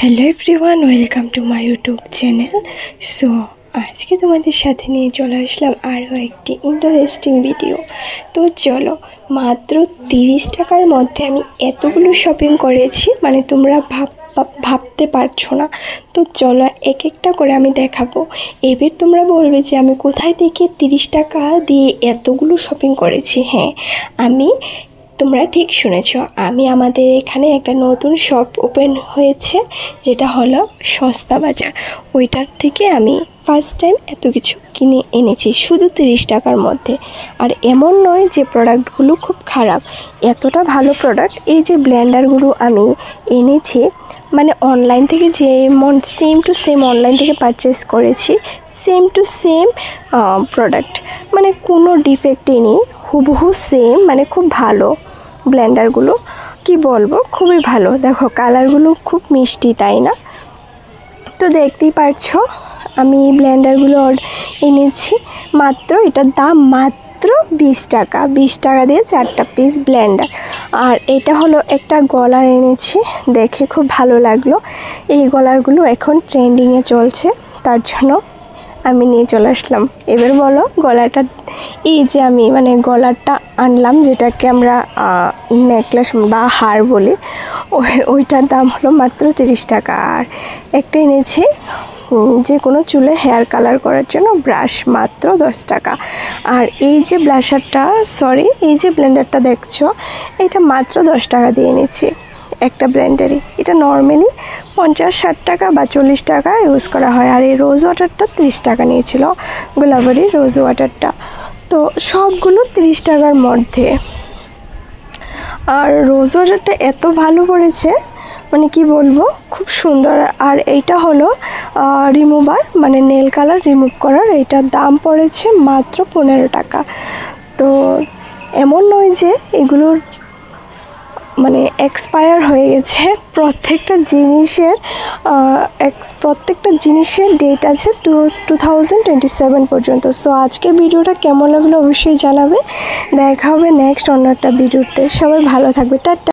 Hello everyone, welcome to my YouTube channel. So আজকে তোমাদের সাথে নিয়ে চলে আসলাম আরও একটি ইন্টারেস্টিং ভিডিও। তো চলো, মাত্র 30 টাকার মধ্যে আমি এতগুলো শপিং করেছি, মানে তোমরা ভাবতে পারছো না। তো চলো এক একটা করে আমি দেখাবো। এবার তোমরা বলবে যে আমি কোথায় থেকে 30 টাকা দিয়ে এতগুলো শপিং করেছি। হ্যাঁ, তোমরা ঠিক শুনেছ, আমি আমাদের এখানে একটা নতুন শপ ওপেন হয়েছে, যেটা হলো সস্তা বাজার। ওইটার থেকে আমি ফার্স্ট টাইম এত কিছু কিনে এনেছি শুধু 30 টাকার মধ্যে। আর এমন নয় যে প্রোডাক্টগুলো খুব খারাপ, এতটা ভালো প্রোডাক্ট। এই যে ব্লেন্ডারগুলো আমি এনেছি, মানে অনলাইন থেকে সেম টু সেম অনলাইন থেকে পারচেস করেছি, সেম টু সেম প্রোডাক্ট, মানে কোনো ডিফেক্টই নেই, হুবহু সেম, মানে খুব ভালো ব্লেন্ডারগুলো। কি বলবো, খুবই ভালো। দেখো কালারগুলো খুব মিষ্টি, তাই না? তো দেখতেই পারছো আমি ব্লেন্ডারগুলো এনেছি মাত্র, এটার দাম মাত্র 20 টাকা। 20 টাকা দিয়ে 4টা পিস ব্লেন্ডার। আর এটা হলো একটা গলার এনেছি, দেখে খুব ভালো লাগলো। এই গলারগুলো এখন ট্রেন্ডিংয়ে চলছে, তার জন্য আমি নিয়ে চলে আসলাম। এবার বলো গলাটা, এই যে আমি গলারটা আনলাম, যেটাকে আমরা নেকলেস বা হার বলি, ওইটার দাম হলো মাত্র 30 টাকা। আর একটা এনেছি যে কোনো চুলে হেয়ার কালার করার জন্য ব্রাশ, মাত্র 10 টাকা। আর এই যে এই যে ব্লেন্ডারটা দেখছো, এটা মাত্র 10 টাকা দিয়ে এনেছি একটা ব্লেন্ডারই। এটা নর্মালি 50-60 টাকা বা 40 টাকা ইউজ করা হয়। আর এই রোজ ওয়াটারটা 30 টাকা নিয়েছিল, গোলাবাড়ির রোজ ওয়াটারটা। তো সবগুলো 30 টাকার মধ্যে। আর রোজ ওয়াটারটা এত ভালো পড়েছে, মানে কি বলবো, খুব সুন্দর। আর এইটা হলো রিমুভার, মানে নেল কালার রিমুভ করার। এইটার দাম পড়েছে মাত্র 15 টাকা। তো এমন নয় যে এগুলোর এক্সপায়ার হয়ে গেছে, প্রত্যেকটা জিনিসের ডেট আছে 2027 পর্যন্ত। সো আজকের ভিডিওটা কেমন লাগলো অবশ্যই জানাবে। দেখা হবে নেক্সট অন্য একটা ভিডিওতে। সবাই ভালো থাকবে, টাটা।